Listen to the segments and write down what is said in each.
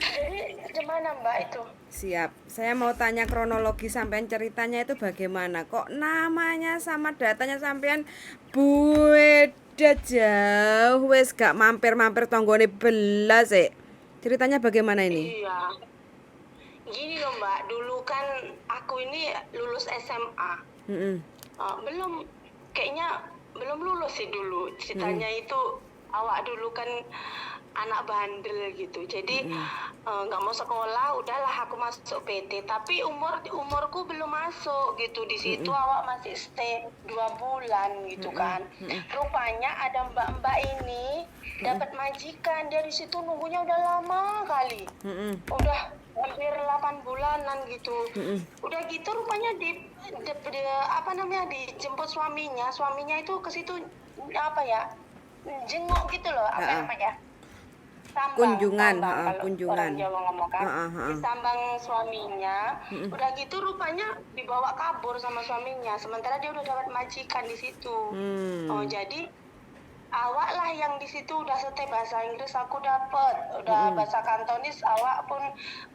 Jadi gimana Mbak itu? Siap. Saya mau tanya kronologi sampean ceritanya itu bagaimana? Kok namanya sama datanya sampean beda jauh wes gak mampir-mampir tonggone belas Ceritanya bagaimana ini? Iya. Gini loh Mbak, dulu kan aku ini lulus SMA. Mm-mm. Belum, kayaknya belum lulus sih dulu. Mm-mm. Ceritanya itu awak dulu kan anak bandel gitu. Jadi Mm-mm. nggak mau sekolah, udahlah aku masuk PT. Tapi umurku belum masuk gitu. Di situ Mm-mm. awak masih stay 2 bulan gitu Mm-mm. kan. Mm-mm. Rupanya ada mbak-mbak ini dapat majikan. Dia di situ nunggunya udah lama kali. Mm-mm. Udah hampir 8 bulanan gitu. Mm-mm. Udah gitu rupanya apa namanya dijemput suaminya itu ke situ apa ya, jenguk gitu loh, apa Ha-ah. namanya, Kunjungan, sambang ha-ah, kalau kunjungan. orang Jawa ngomong kan, Ha-ah, ha-ah. disambang suaminya. Mm-mm. Udah gitu rupanya dibawa kabur sama suaminya, sementara dia udah dapat majikan di situ. Hmm. Jadi awak lah yang di situ udah setel bahasa Inggris, aku dapet udah Mm-mm. bahasa Kantonis, awak pun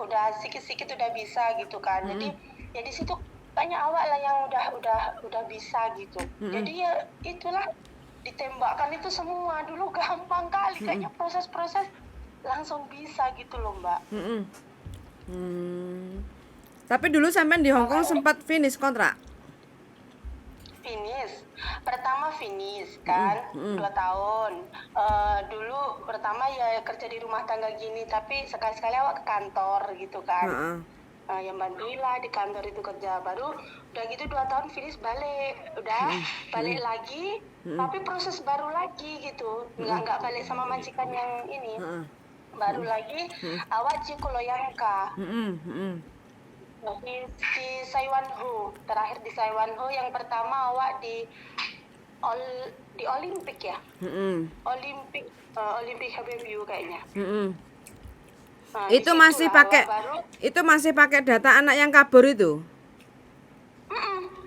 udah sedikit-sedikit udah bisa gitu kan. Jadi Mm-mm. ya di situ banyak awak lah yang udah bisa gitu. Mm-mm. Jadi ya itulah, ditembakkan itu semua. Dulu gampang kali Mm-mm. kayaknya proses-proses, langsung bisa gitu loh Mbak. Mm-mm. Hmm. Tapi dulu sampean di Hong Kong Makanya sempat finish kontrak. pertama finish kan, Mm-mm. 2 tahun. Dulu pertama ya kerja di rumah tangga gini, tapi sekali-sekali awak ke kantor gitu kan. Ha-ah. Yang bantuilah di kantor itu kerja. Baru udah gitu 2 tahun finish, balik, udah balik lagi, tapi proses baru lagi gitu, nggak balik sama majikan yang ini. Ha-ah. Baru lagi awak Cikoloyangka Mm-mm. Mm-mm. di Saiwanho, terakhir di Saiwanho. Yang pertama awak di Olimpik ya, Mm-mm. Olimpik HBBU kayaknya. Mm-mm. Nah, Itu masih pakai baru data anak yang kabur itu.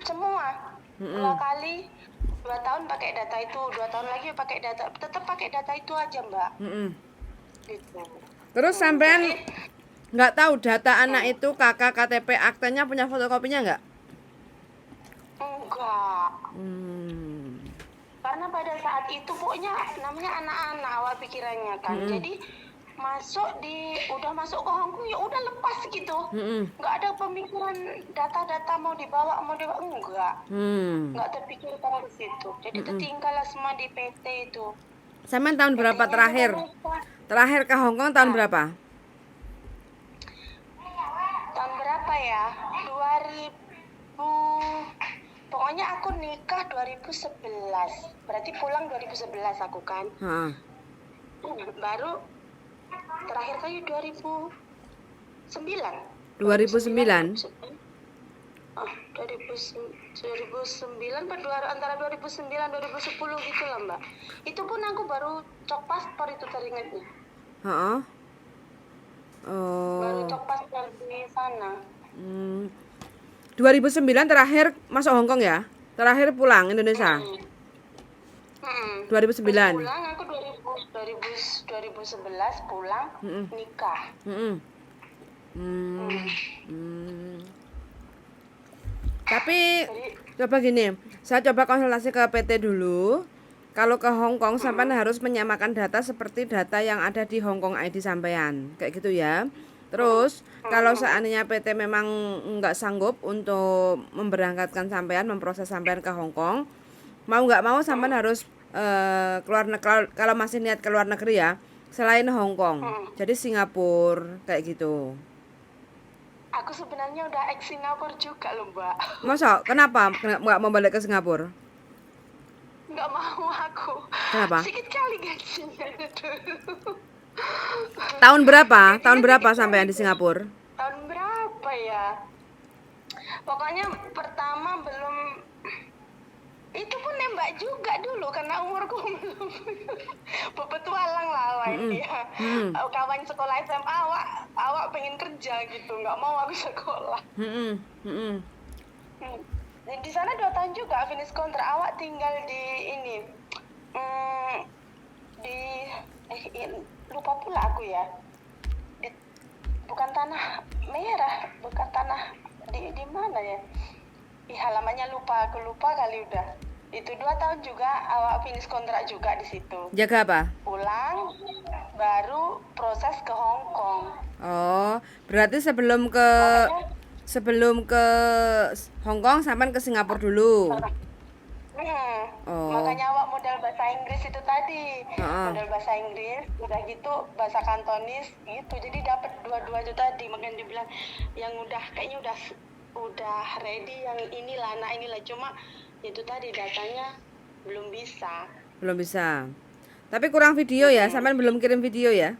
semua 2 kali, 2 tahun pakai data itu, 2 tahun lagi pakai data, tetap pakai data itu aja Mbak. Mm-mm. Gitu. Terus Jadi sampean nggak tahu data anak itu kakak KTP aktenya punya fotokopinya nggak? enggak, Hmm. karena pada saat itu pokoknya namanya anak-anak awal pikirannya kan. Jadi udah masuk ke Hong Kong ya udah lepas gitu. Mm-mm. Nggak ada pemikiran data-data mau dibawa enggak. Hmm. Nggak terpikir ke situ. Jadi tertinggal lah semua di PT itu. Sampean tahun berapa PT-nya juga terakhir? lupa. Terakhir ke Hong Kong tahun berapa? Tahun berapa ya? 2000. Pokoknya aku nikah 2011. Berarti pulang 2011 aku kan. Ha. Baru terakhir kali 2009. 2009. 2009 antara 2009 2010 gitu lah Mbak. Itu pun aku baru cok paspor itu teringatnya. Ha. Baru Oh. cok paspor di sana. 2009 terakhir masuk Hong Kong ya? Terakhir pulang Indonesia. 2009. Pulang aku 2011 pulang, nikah. Mm-mm. Tapi coba gini, saya coba konsultasi ke PT dulu. Kalau ke Hong Kong sampean harus menyamakan data seperti data yang ada di Hong Kong ID sampean, kayak gitu ya. Terus kalau seandainya PT memang nggak sanggup untuk memberangkatkan sampean, memproses sampean ke Hong Kong, mau nggak mau sampean harus keluar negeri. Kalau masih niat keluar negeri ya, selain Hong Kong, jadi Singapura kayak gitu. Aku sebenarnya udah ex Singapura juga loh Mbak. Masa kenapa nggak mau balik ke Singapura? Nggak mau aku. Kenapa? Sedikit kali gajinya dulu. Tahun berapa sampean di Singapura? Tahun berapa ya? Pokoknya pertama belum, itu pun nembak juga dulu karena umurku belum. Petualang lah awak dia. Kawan sekolah SMA, awak pengen kerja gitu, nggak mau aku sekolah. di sana 2 tahun juga finish kontrak. Awak tinggal di ini mm, di lupa pula aku ya. Bukan tanah merah, bukan tanah di mana ya? Halamannya lupa, aku lupa kali udah. Itu 2 tahun juga awak finish kontrak juga di situ. Jaga apa? Pulang, baru proses ke Hong Kong. Oh, berarti sebelum ke Hong Kong sampai ke Singapura dulu. Oh. Makanya awak modal bahasa Inggris itu tadi. Modal bahasa Inggris, udah gitu bahasa Kantonis gitu. Jadi dapat dua-dua itu tadi. Makanya dibilang yang kayaknya udah ready yang inilah, cuma itu tadi datanya belum bisa. Belum bisa. Tapi kurang video ya, sampai belum kirim video ya.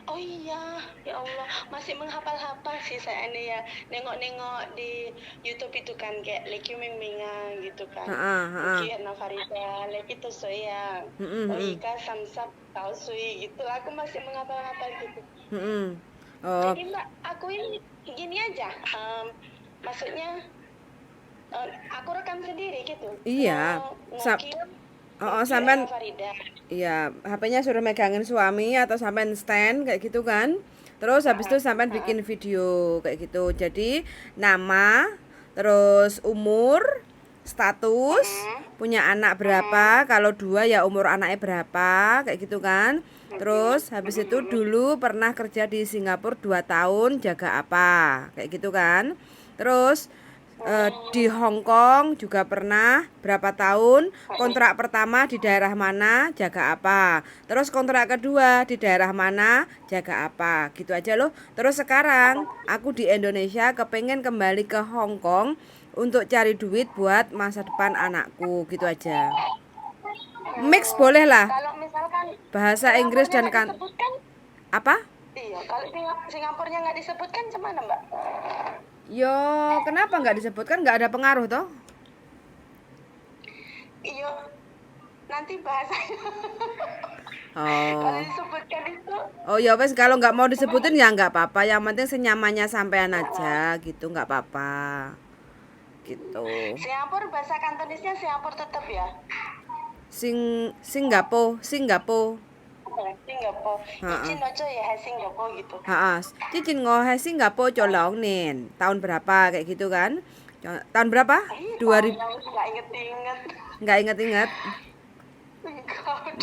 Oh iya, ya Allah, masih menghafal-hafal sih saya ini ya. Nengok-nengok di YouTube itu kan kayak Leki Mingminga gitu kan. Uki Erna Farida, Leki Tosoya, Oika Samsap Tau Sui gitu. Aku masih menghafal-hafal gitu. Oh. Jadi Mbak, aku ini gini aja. Maksudnya aku rekam sendiri gitu. Iya. Sampean iya, HP-nya suruh megangin suami atau sampean stand kayak gitu kan. Terus habis itu sampean bikin video kayak gitu. Jadi nama, terus umur, status, punya anak berapa, kalau 2 ya umur anaknya berapa, kayak gitu kan. Terus habis itu dulu pernah kerja di Singapura 2 tahun, jaga apa, kayak gitu kan. Terus di Hong Kong juga pernah berapa tahun, kontrak pertama di daerah mana, jaga apa, terus kontrak kedua di daerah mana, jaga apa, gitu aja loh. Terus sekarang aku di Indonesia kepengen kembali ke Hong Kong untuk cari duit buat masa depan anakku, gitu aja. Mix boleh lah, Kalau misalkan bahasa Inggris dan kan apa? Iya, kalau Singapurnya nggak disebutkan gimana Mbak? Yo, kenapa nggak disebutkan? Nggak ada pengaruh toh? Iya, nanti bahasanya. Oh. Kalau disebutkan itu. Oh ya wes, kalau nggak mau disebutin ya nggak apa-apa. Yang penting senyamannya sampean aja gitu, nggak apa-apa. Gitu. Singapura bahasa Kantonisnya Singapura tetap ya? Singapura. Singapura. Cicin aja ya Singapura gitu. Cicin ngohe Singapura colong nin. Tahun berapa kayak gitu kan? Tahun berapa? 2000. Nggak inget-inget.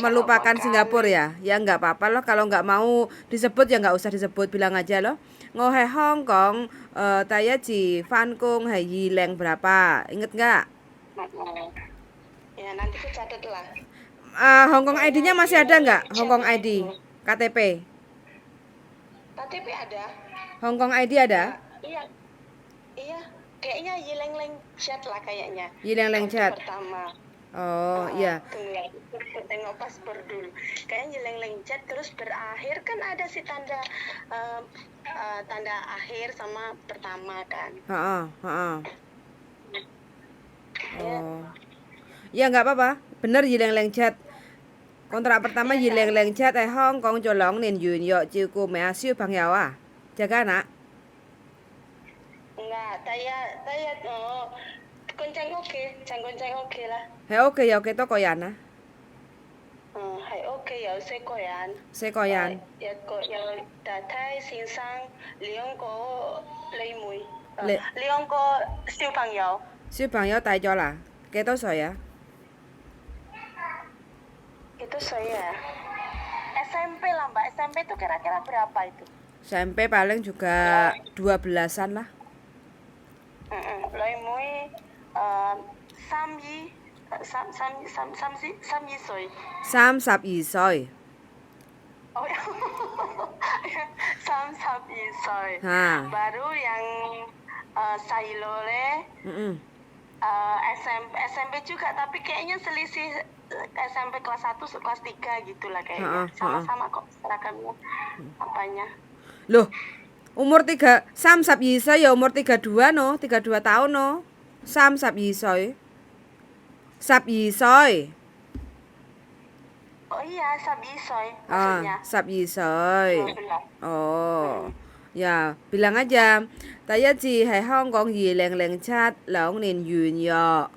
Melupakan Singapura ya? Ya nggak apa-apa loh. Kalau nggak mau disebut ya nggak usah disebut, bilang aja loh. Ngohe Hong Kong, Taya Ji, Fan Kung, Hai Yileng berapa? Inget nggak? Ya nanti aku catat lah. Hong Kong ID-nya masih ada nggak? Hong Kong ID, KTP. KTP ada. Hong Kong ID ada? Iya. Kayaknya Yileng Leng Chat lah kayaknya. Yileng Leng Chat. Pertama. Oh iya. Tunggu tengok paspor dulu. Kayaknya Yileng Leng Chat terus berakhir kan ada si tanda tanda akhir sama pertama kan. Oh. Ya nggak apa-apa. Bener Yileng Leng Chat. Kontrak pertama Yileng Leng Chat Hong Kong colong nin yun yo chiu ku mea siu bang yao à. Jaga anak. Enggak, Taya kunceng oke, kunceng oke lah. Hei oke ya oke to koyan à. Hei oke ya se koyan. Se koyan. Ya ko ya da Thai xin sang liang ko lei mui. Liang ko siu bang yao. Siu bang yao tai cho là. Kế toh岁ya? Itu saya SMP lah Mbak. SMP itu kira-kira berapa itu? SMP paling juga 12-an lah. Lei mui Sam yi soy. Sam sap yi soy. Oh ya. Sam sap yi soy. Baru yang Sailole. SMP juga, tapi kayaknya selisih SMP kelas 1 kelas 3 gitulah kayaknya. Sama-sama kok seragamnya apanya. Loh, umur 3 Sam sap yi soy ya umur 32 no, 32 tahun no. Sam sap yi soy. Sap yi soy. Oh iya, sap yi soy maksudnya. Sap yi soy. Oh. Ya, bilang aja. 第一次喺香港2007年完約。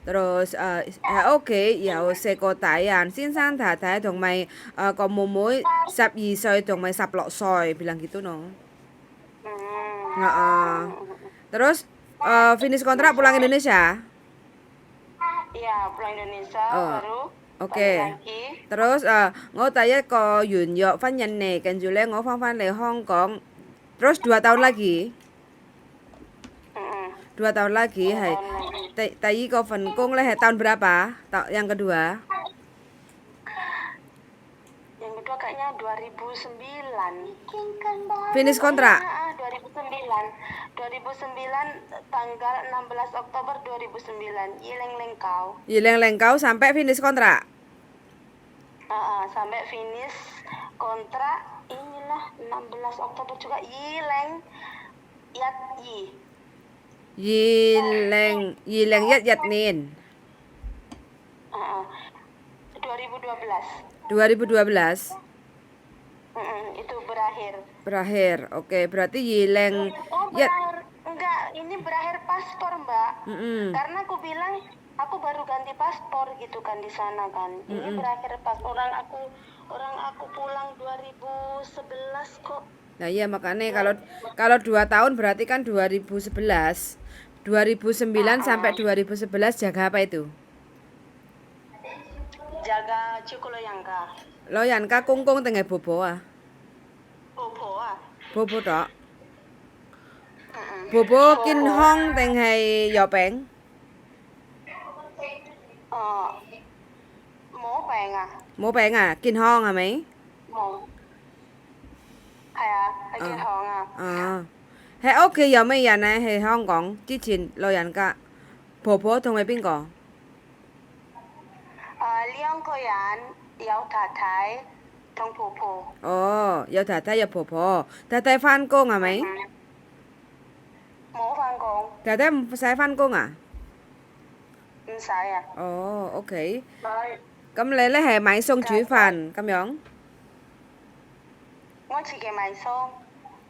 Terus喺屋企有四個大人，先生太太同埋個妹妹12歲同埋16歲, bilang gitu no. Terus finish kontrak pulang Indonesia. Iya, pulang Indonesia baru Ok. lagi. Terus 我第一個完約婚姻嚟，跟住咧我翻嚟香港，terus 2 tahun lagi. 2 tahun lagi, hai. Tayi ko Fenkung leh tahun berapa? Yang kedua? Yang kedua kayaknya 2009. Finish kontrak. 2009 tanggal 16 Oktober 2009. Yileng Lengkau. Yileng Lengkau sampai finish kontrak. Sampai finish kontrak inilah 16 Oktober juga Yileng Yat Yi. Yileng Yat Nin. 2012. 2012. Itu berakhir. Berakhir. Oke, berarti Yileng Yat. Enggak, ini berakhir paspor, Mbak. Karena aku bilang aku baru ganti paspor gitu kan di sana kan. Ini berakhir paspor. Orang aku pulang 2011 kok. Nah iya makanya kalau 2 tahun berarti kan 2011. 2009 sampai 2011 jaga apa itu? Jaga Cuko Loyangka. Loyangka kungkung tengah bobo ah. Bobo ah. Bobo tok. Bobo Kin Hong tengah Yopeng. Mo Peng à, Kin Hong hả mấy? Kin Hong à.喺屋企有咩人咧？喺香港之前老人家，婆婆同埋邊個？2個人，有太太同婆婆。哦，有太太有婆婆，太太翻工係咪？冇翻工。太太唔使翻工啊？唔使啊。哦，OK。咁你咧係買餸煮飯咁樣？我自己買餸。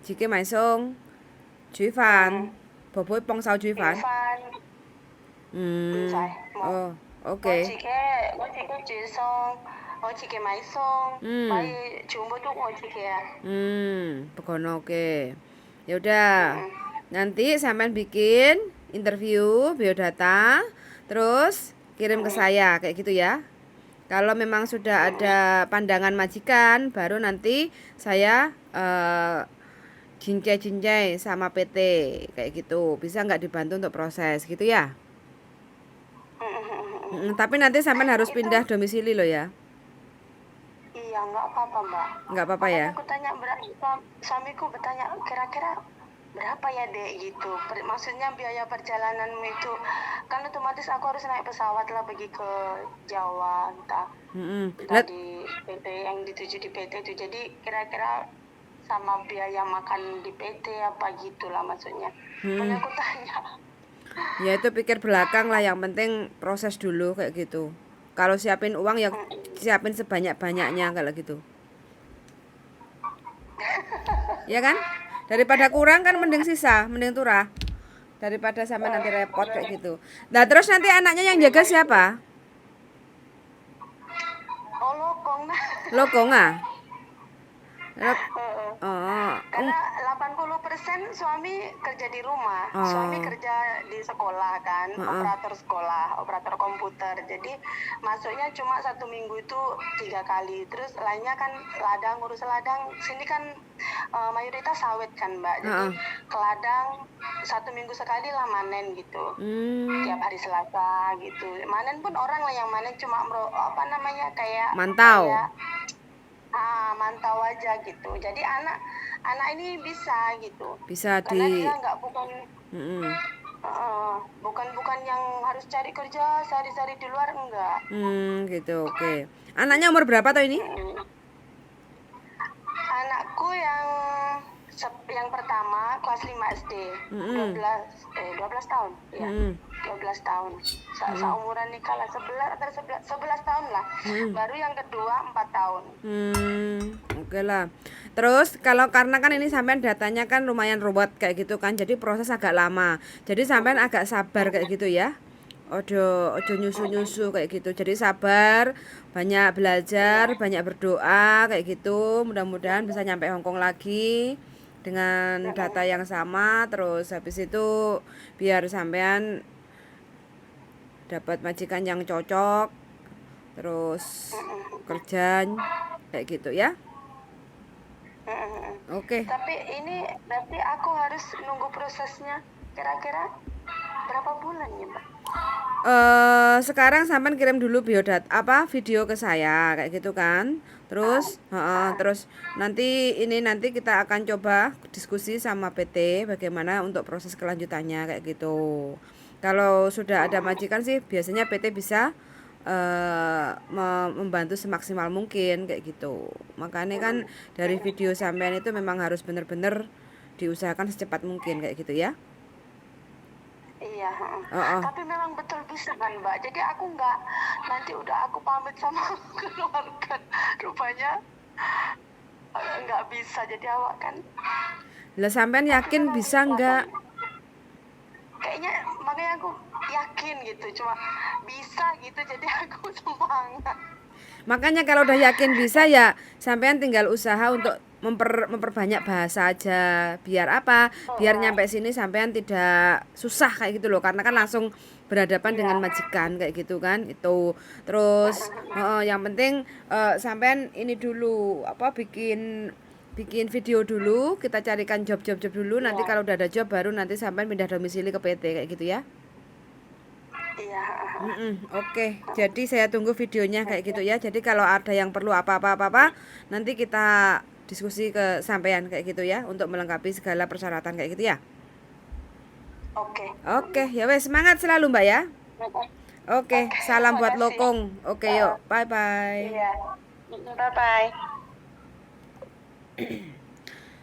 自己買餸。煮飯，婆婆幫手煮飯。唔使。哦，OK。我自己煮餸，我自己買餸，買全部都我自己啊。Pokoknya oke. Ya udah. Nanti sampean bikin interview biodata, terus kirim ke saya kayak gitu ya. Kalau memang sudah ada pandangan majikan, baru nanti saya cincai sama PT kayak gitu. Bisa nggak dibantu untuk proses gitu ya? Tapi nanti sampean harus pindah domisili loh ya. Iya, nggak apa-apa, Mbak. Nggak apa-apa ya? Aku tanya suamiku bertanya kira-kira berapa ya, Dek, gitu. Maksudnya biaya perjalananmu itu kan otomatis aku harus naik pesawat lah pergi ke Jawa entah di PT yang dituju di PT itu. Jadi kira-kira sama biaya makan di PT apa gitulah maksudnya. Makanya aku tanya. Ya itu pikir belakang lah, yang penting proses dulu kayak gitu. Kalau siapin uang ya siapin sebanyak-banyaknya kalau gitu. Ya kan? Daripada kurang kan mending sisa, mending turah. Daripada sama nanti repot kayak gitu. Nah, terus nanti anaknya yang jaga siapa? Oh, lokong. Lokong ah? Karena 80% suami kerja di rumah, suami kerja di sekolah kan, operator sekolah, operator komputer. Jadi masuknya cuma 1 minggu itu 3 kali. Terus lainnya kan ladang, ngurus ladang. Sini kan mayoritas sawit kan, Mbak. Jadi ke ladang 1 minggu sekali lah manen gitu. Tiap hari Selasa gitu. Manen pun orang lah yang manen, cuma kayak mantau. Mantau aja gitu. Jadi anak ini bisa gitu. Bisa karena dia nggak bukan yang harus cari kerja sehari-hari di luar, enggak. Gitu, oke. Anaknya umur berapa tuh ini? Anakku yang yang pertama kelas 5 SD, 12 tahun, ya. 12 tahun. Seumuran nikah lah, 11 tahun lah. Baru yang kedua 4 tahun. Oke lah. Terus kalau karena kan ini sampean datanya kan lumayan ruwet kayak gitu kan, jadi proses agak lama. Jadi sampean agak sabar kayak gitu ya. Ojo nyusu kayak gitu. Jadi sabar, banyak belajar, banyak berdoa kayak gitu. Mudah-mudahan bisa nyampe Hongkong lagi dengan data yang sama. Terus habis itu biar sampean dapat majikan yang cocok. Terus kerja kayak gitu ya. Oke. Tapi ini berarti aku harus nunggu prosesnya kira-kira berapa bulan ya, Mbak? Sekarang sampean kirim dulu video ke saya kayak gitu kan. Terus terus nanti kita akan coba diskusi sama PT bagaimana untuk proses kelanjutannya kayak gitu. Kalau sudah ada majikan sih biasanya PT bisa membantu semaksimal mungkin kayak gitu. Makanya kan dari video sampean itu memang harus benar-benar diusahakan secepat mungkin kayak gitu ya. Iya, tapi memang betul bisa kan, Mbak. Jadi aku nggak, nanti udah aku pamit sama keluarga, rupanya nggak bisa. Jadi awak kan. Lah sampean yakin bisa nggak? Kayaknya makanya aku yakin gitu, cuma bisa gitu. Jadi aku semangat. Makanya kalau udah yakin bisa ya sampean tinggal usaha untuk memperbanyak bahasa aja. Biar apa? Biar nyampe sini sampean tidak susah kayak gitu loh. Karena kan langsung berhadapan dengan majikan kayak gitu kan. Itu. Terus yang penting sampean ini dulu bikin video dulu, kita carikan job dulu. Nanti kalau udah ada job baru nanti sampean pindah domisili ke PT kayak gitu ya. Iya. Oke. Jadi saya tunggu videonya kayak gitu ya. Jadi kalau ada yang perlu apa-apa nanti kita diskusi ke sampean kayak gitu ya untuk melengkapi segala persyaratan kayak gitu ya. Oke, ya wes semangat selalu Mbak ya. Oke, salam buat makasih. Lokong. Oke, yuk. Bye bye. Iya. Bye-bye.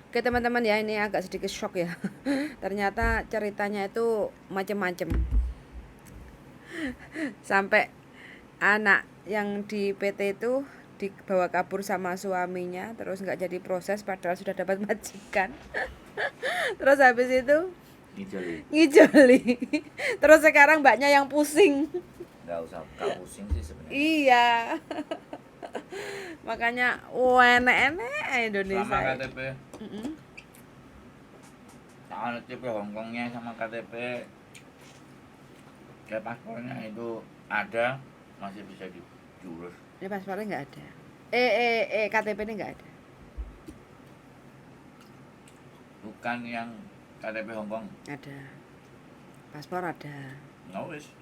Oke teman-teman ya, ini agak sedikit shock ya. Ternyata ceritanya itu macem-macem. Sampai anak yang di PT itu dibawa kabur sama suaminya, terus nggak jadi proses padahal sudah dapat majikan. Terus habis itu ngijoli. Terus sekarang mbaknya yang pusing. Nggak usah kamu pusing sih sebenarnya. Iya. Makanya enek-enek Indonesia. Sama KTP. Sama KTP Hongkongnya sama KTP kayak paspornya itu ada, masih bisa diurus. Ini paspornya nggak ada. KTP-nya nggak ada. Bukan yang KTP Hongkong. Ada. Paspor ada. No wis.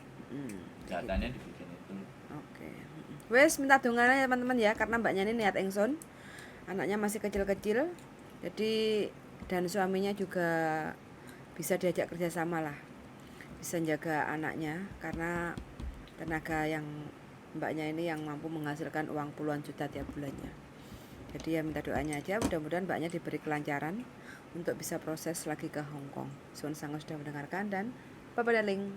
Datanya dibikin itu. Oke. Wes minta dongannya ya teman-teman ya, karena mbaknya ini niat engson. Anaknya masih kecil-kecil. Jadi dan suaminya juga bisa diajak kerjasama lah. Bisa jaga anaknya karena tenaga yang mbaknya ini yang mampu menghasilkan uang puluhan juta tiap bulannya. Jadi ya minta doanya aja, mudah-mudahan mbaknya diberi kelancaran untuk bisa proses lagi ke Hongkong. Suwun sangat sudah mendengarkan dan bye-bye darling.